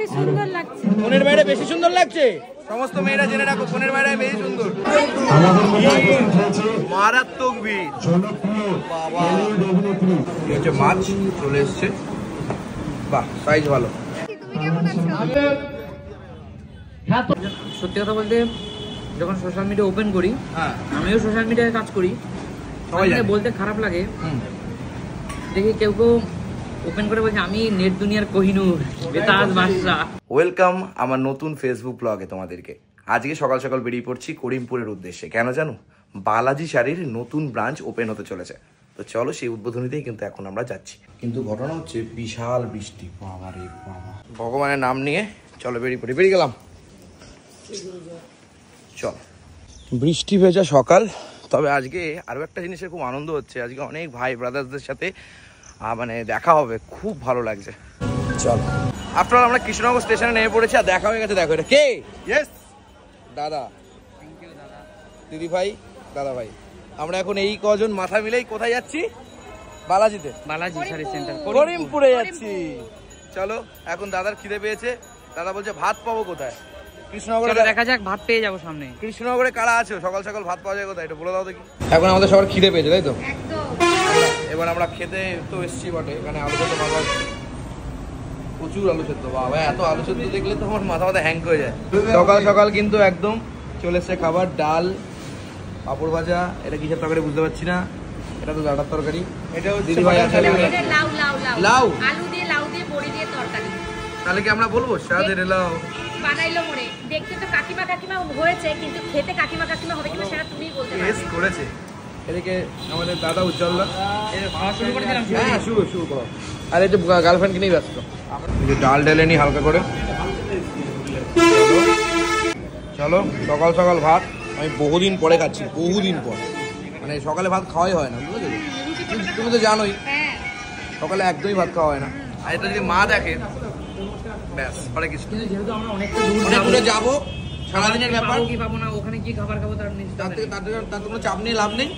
বেশি সুন্দর লাগছে। ফোনের বাইরে বেশি সুন্দর লাগছে। সমস্ত মেয়েরা জেনে রাখো, ফোনের বাইরে বেশি সুন্দর। মারাত্মক ভিড় বাবা। এই হচ্ছে মাছ চলে এসছে, বাহ সাইজ ভালো। সত্যি কথা বলতে যখন সোশ্যাল মিডিয়া ওপেন করি, আমিও সোশ্যাল মিডিয়ায় কাজ করি, বলতে খারাপ লাগে দেখি কেউ কেউ ওপেন করে বলছে আমি নেট দুনিয়ার কোহিনূর বেতাজ বাদশা। ওয়েলকাম আমার নতুন ফেসবুক ব্লগে তোমাদেরকে। আজকে সকাল সকাল বেরিয়ে পড়ছি করিমপুরের উদ্দেশ্যে। কেন জানো? বালাজি শাড়ির নতুন ব্রাঞ্চ ওপেন হতে চলেছে। তো চলো সেই উদ্বোধনীতেই কিন্তু এখন আমরা যাচ্ছি। কিন্তু ঘটনা হচ্ছে বিশাল বৃষ্টি, বাবা রে বাবা। ভগবানের নাম নিয়ে চলো বেরিয়ে গেলাম। চল, বৃষ্টি ভেজা সকাল। তবে আজকে আরও একটা জিনিসের খুব আনন্দ হচ্ছে, আজকে অনেক ভাই ব্রাদার্সদের সাথে মানে দেখা হবে, খুব ভালো লাগছে। চল, আপনারা আমরা কৃষ্ণনগর স্টেশনে নেমে পড়েছি আর দেখা হয়ে গেছে। দেখো এটা কে? ইয়েস দাদা, দিদি ভাই, দাদা ভাই। আমরা এখন এই কজন মাথা মিলেই কোথায় যাচ্ছি? বালাজিতে, বালাজি শাড়ি সেন্টার করিমপুরে যাচ্ছি। চলো, এখন দাদার খিদে পেয়েছে। দাদা বলছে ভাত পাবো কোথায়? কৃষ্ণনগরে দেখা যাক, ভাত পেয়ে যাবো সামনে। কৃষ্ণনগরে কারা আছে? সকাল সকাল ভাত পাওয়া যায় কোথায়? এটা বলে দাও দেখি। এখন আমাদের সবার খিদে পেয়েছে, তাই তো? এবার আমরা খেতে তো এসছি বটে। এখানে আলু সেদ্ধ ভাবা, প্রচুর আলু সেদ্ধ। বাবা, এত আলু সেদ্ধ দেখলে তো আমার মাথা হ্যাং হয়ে যায়। সকাল সকাল কিন্তু একদম চলে এসছে খাবার। ডাল, পাঁপড় ভাজা। এটা কিসের তরকারি বুঝতে পারছি না। এটা তো ডাটার তরকারি। এটা দিদি ভাই আছে লাউ, আলু দিয়ে লাউ দিয়ে বড়ি দিয়ে তরকারি। তাহলে কি আমরা বলবো স্বাদের লাউ বানাইলো মনে? দেখতে তো কাকিমা কাকিমা হয়েছে, কিন্তু খেতে কাকিমা কাকিমা হবে কিনা সেটা তুমিই বলতে পারবে। টেস্ট করেছে। এদিকে আমাদের দাদা উজ্জ্বলদা শুরু করে দিলাম। হ্যাঁ, শুরু করো। আর এই যে গার্লফ্রেন্ডকে নিয়ে ব্যস্ত। ডাল ঢেলে নি হালকা করে। চলো, সকাল সকাল ভাত আমি বহুদিন পরে খাচ্ছি, বহুদিন পর। মানে সকালে ভাত খাওয়াই হয় না, বুঝলে? তুমি তো জানোই সকালে একদমই ভাত খাওয়া হয় না। আর এটা যদি মা দেখে ব্যাস পরে কিছু। যেহেতু আমরা অনেকটা দূরে যাবো, সারাদিনের ব্যাপার, কি পাবো না ওখানে কি খাবার খাবো তার কোনো চাপ নিয়ে লাভ নেই।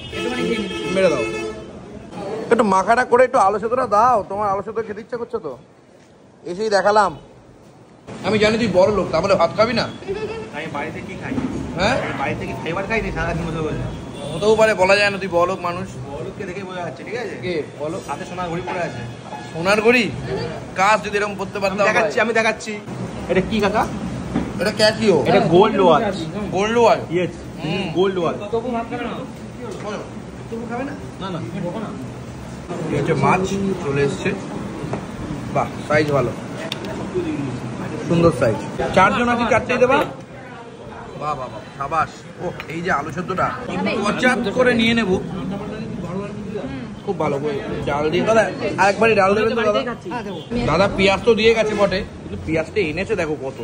মেরে দাও একটু মাখাটা করে, একটু আলু সেদ্ধটা দাও। তোমার আলু সেদ্ধ খেতে ইচ্ছা করছো তো? এসেই দেখালাম। আমি জানি তুই বড় লোক, তারপরে ভাত খাবি না? আমি বাড়িতে কি খাই? হ্যাঁ, বাড়িতে কি খাইবার খাই নি সারাদিন মতো বলে। হতেও পারে, বলা যায় না। তুই বড় লোক মানুষ। বড়লোককে দেখে বোঝা যাচ্ছে, ঠিক আছে? কে বলো? হাতে সোনার ঘড়ি পরে আছে। সোনার ঘড়ি? কাজ যদি এরকম করতে পারতাম। আমি দেখাচ্ছি। এটা কি কাকা? এটা ক্যাসিও। এটা gold watch. Gold watch? Yes, gold watch. তবু ভাত খাবে না? তুমি খাবে না? না না, এই হচ্ছে মাছ চলে এসছে, বাহ সাইজ ভালো, সুন্দর সাইজ। চারজন আছি, চারটেই দেবা? বাহ বাহ বাহ, সাবাস। ও, এই যে আলু সেদ্ধটা পচাত করে নিয়ে নেবো, খুব ভালো করে ডাল দিয়ে। দাদা আরেকবারই ডাল দেবেন তো দাদা? দাদা পেঁয়াজ তো দিয়ে গেছে বটে, কিন্তু পেঁয়াজটা এনেছে দেখো কত।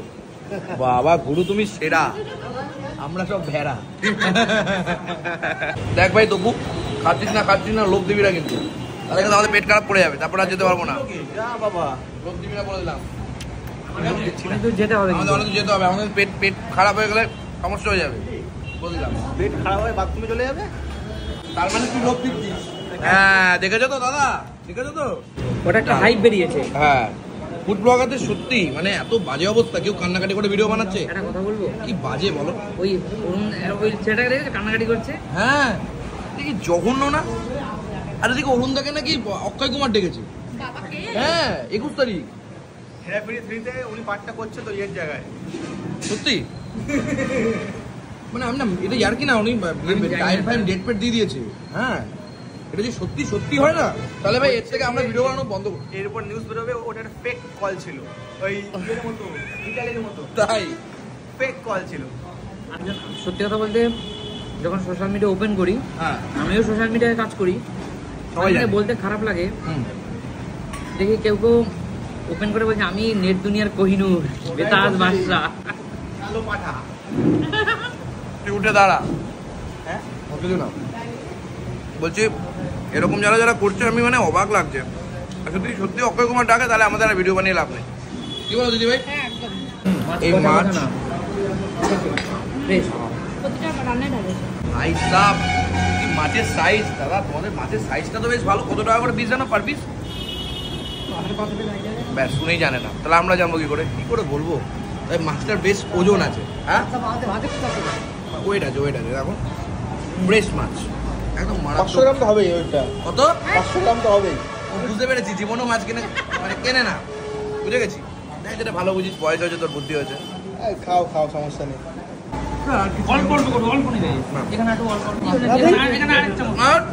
বাবা গুরু, তুমি সেরা, আমরা সব ভেড়া। দেখ ভাই, তবু খাচ্ছিস না লোভ দিবি না কিন্তু, তাহলে কিন্তু আমাদের পেট খারাপ পড়ে যাবে, তারপর আর যেতে পারবো না। বাবা লোভ দিবি না বলে দিলাম। যেতে হবে, আমাদের যেতে হবে, আমাদের পেট খারাপ হয়ে গেলে সমস্যা হয়ে যাবে, বলে দিলাম। পেট খারাপ হয়ে বাথরুমে চলে যাবে, তার মানে তুই লোভ দিচ্ছিস। হ্যাঁ, দেখেছো তো দাদা, দেখেছো তো? ওটা একটা হাইপ বেরিয়েছে। হ্যাঁ, ফুড ব্লগারদের সত্যি মানে এত বাজে অবস্থা। কেউ কান্নাকাটি করে ভিডিও বানাচ্ছে। একটা কথা বলবো, কি বাজে বলো? ওই ছেলেটাকে দেখেছো কান্নাকাটি করছে? হ্যাঁ, দেখি জঘন্য না? আর দেখি অরুণদাকে নাকি অক্ষয় কুমার ডেকেছে। হ্যাঁ, 21 তারিখ থেরাপি 3-তে উনি পাঠটা করছে তো এর জায়গায়। সত্যি মানে আমি না, এটা ইয়ার কি না, উনি টাইম ফাইম ডেট পেট দিয়ে দিয়েছে। হ্যাঁ, এটা যদি সত্যি সত্যি হয় না, তাহলে ভাই এর থেকে আমরা ভিডিও বানানো বন্ধ করব। এর উপর নিউজ বেরোবে ওটা একটা ফেক কল ছিল, ওই ইয়ের মতো, ইটালির মতো। তাই ফেক কল ছিল। সত্যি কথা বলতে যখন সোশ্যাল মিডিয়া ওপেন করি, হ্যাঁ, আমিও সোশ্যাল মিডিয়ায় কাজ করি, সবাই জানে। বলতে খারাপ লাগে দেখি কেউ কেউ ওপেন করে বলছে আমি নেট দুনিয়ার কোহিনূর বেতাজ বাদশা। কালো পাঠা। তুই উঠে দাঁড়া। হ্যাঁ, কিছু না বলছি, এরকম যারা করছে আমি মানে অবাক লাগছে। সত্যি সত্যি অক্ষয় কুমার ডাকে, তাহলে আমাদের আর ভিডিও বানিয়ে লাভ নেই। কি বলো দিদি ভাই? এই মাছ মাছের সাইজ, দাদা তোমাদের মাছের সাইজটা তো বেশ ভালো। কত টাকা করে পিস জানো পার পিস? ব্যাস শুনেই জানে না, তাহলে আমরা জানবো কি করে বলবো? তাই মাছটার বেশ ওজন আছে। হ্যাঁ ওয়েট আছে দেখো, ফ্রেশ মাছ একদম 500 গ্রাম তো হবেই ওইটা। কত? 500 গ্রাম তো হবেই। বুঝতে পেরেছি, জীবনও মাছ কেনে না, বুঝে গেছি। দেখ যেটা ভালো বুঝিস, বয়স হয়েছে, তোর বুদ্ধি হয়েছে। খাও সমস্যা নেই। অল্প অল্প নেবে এখানে একটু অল্প এখানে আরেক চামচ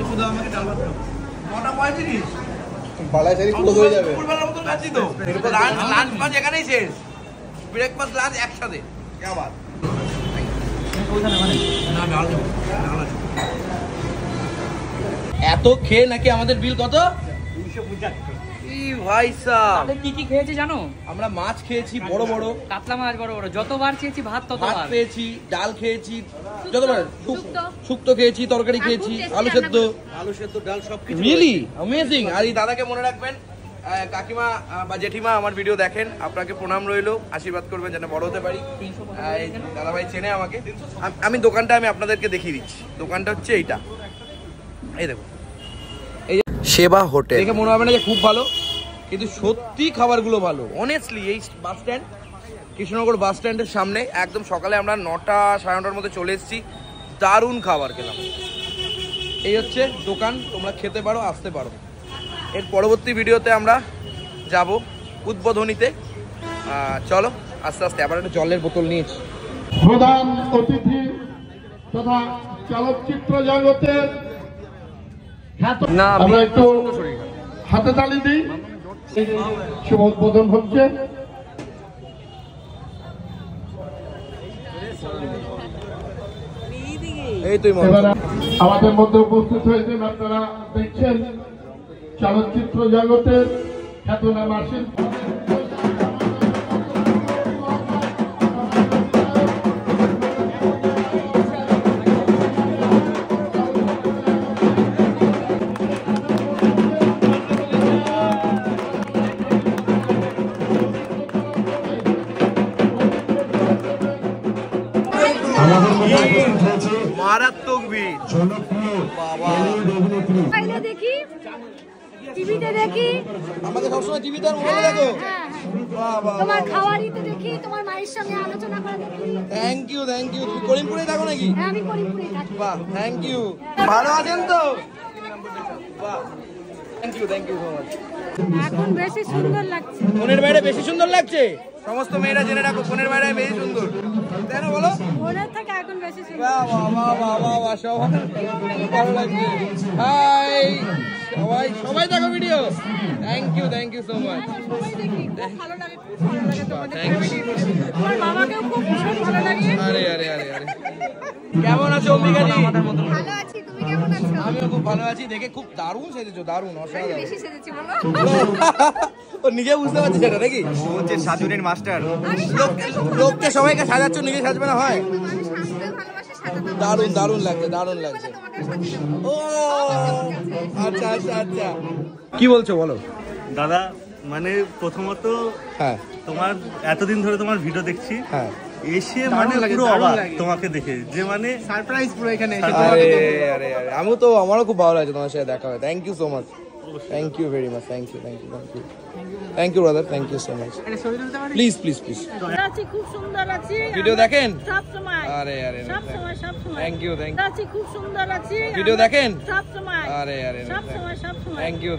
শুধু আমাকে ডাল ভাত দাও। 9:35 বালাই সারি ক্লোজ হয়ে যাবে। ফুলবেলার মতো খাচ্ছি তো। লাঞ্চ এখানেই শেষ, ব্রেকফাস্ট লাঞ্চ একসাথে। क्या बात? এত খেয়ে নাকি আমাদের বিল কত? 275। ভাই সাহেব কি কি খেয়েছি জানো? আমরা মাছ খেয়েছি বড় বড়, কাতলা মাছ বড় বড়, যতবার চেয়েছি ভাত ততবার পেয়েছি, ডাল খেয়েছি, যতবার শুক্তো খেয়েছি, তরকারি খেয়েছি, আলু সেদ্ধ ডাল সব কিছু। Really amazing. আর এই দাদাকে মনে রাখবেন, কাকিমা বা জেঠিমা আমার ভিডিও দেখেন, আপনাকে প্রণাম রইলো, আশীর্বাদ করবেন যেন বড় হতে পারি। দাদা ভাই চেনে আমাকে। আমি দোকানটা আপনাদেরকে দেখিয়ে দিচ্ছি। দোকানটা হচ্ছে এইটা, এই দেখো, এই সেবা হোটেল। দেখে মনে হবে না যে খুব ভালো, কিন্তু সত্যি খাবারগুলো ভালো অনেস্টলি। এই বাস স্ট্যান্ড, কৃষ্ণনগর বাস স্ট্যান্ডের সামনে, একদম সকালে আমরা 9টা সাড়ে 9টার মধ্যে চলে এসেছি, দারুণ খাবার খেলাম। এই হচ্ছে দোকান, তোমরা খেতে পারো, আসতে পারো। এর পরবর্তী ভিডিওতে আমরা যাব উদ্বোধনীতে। চলো আস্তে আস্তে। আবার একটা জলের বোতল নিয়েছি। প্রধান অতিথি তথা চলচ্চিত্র জগতের আমরা একটু হাতে তালি দিই। শুভ উদ্বোধন হচ্ছে। এই তুই এবার আমাদের মধ্যে উপস্থিত হয়েছেন, আপনারা দেখছেন চলচ্চিত্র জগতের খ্যাতনামা শিল্পী মারাত্মক ভিড়। মোবাইলে দেখি, টিভিতে দেখি, আমাদের সবসময় টিভিতে আর মোবাইলে দেখো। তোমার খাওয়ারিতে দেখি, তোমার মায়ের সঙ্গে আলোচনা করে দেখি। Thank you. তুমি করিমপুরে থাকো নাকি? হ্যাঁ, আমি করিমপুরে থাকি। বাহ, থ্যাংক ইউ। ভালো আছেন তো? বাহ, থ্যাংক ইউ সো মাচ। এখন বেশি সুন্দর লাগছে। ফোনের বাইরে বেশি সুন্দর লাগছে। সমস্ত মেয়েরা জেনে রাখো, ফোনের বাইরে বেশি সুন্দর, তাই না বলো? মনের থেকে এখন বেশি সুন্দর। বাহ, সবাই ভালো লাগছে। হাই সবাই দেখো video. Thank you so much. সবাই দেখি, খুব ভালো লাগে, খুব ভালো লাগে তোমাদের Thank you. ভিডিও। আমার বাবাকেও খুব ভীষণ ভালো লাগে। আরে কেমন আছো অম্বিকাজি? ভালো আছি, তুমি কেমন আছো? আমিও খুব ভালো আছি। দেখে খুব দারুণ সেজেছো, দারুণ অসাধারণ। বেশি সেজেছি বলো। ও নিজে বুঝতে পারছি সেটা নাকি? হচ্ছে সাজুনের মাস্টার। লোককে সবাইকে সাজাচ্ছ, নিজে সাজবে না হয়? আমি সাজতে ভালোবাসি, সাজাতে দারুণ লাগছে। ও আচ্ছা। কি বলছো বলো দাদা? মানে প্রথমত হ্যাঁ তোমার এতদিন ধরে তোমার ভিডিও দেখছি, হ্যাঁ এসে মানে পুরো অবাক তোমাকে দেখে, যে মানে সারপ্রাইজ পুরো এখানে। আরে আমারও খুব ভালো লাগছে তোমার সাথে দেখা হয়। Thank you so much, thank you very much, thank you brother, thank you so much. Please আছি, খুব সুন্দর আছি। ভিডিও দেখেন সব সময়। আরে সব সময়। থ্যাংক ইউ আছি, খুব সুন্দর আছি। ভিডিও দেখেন সব সময়। আরে সব সময়। Thank you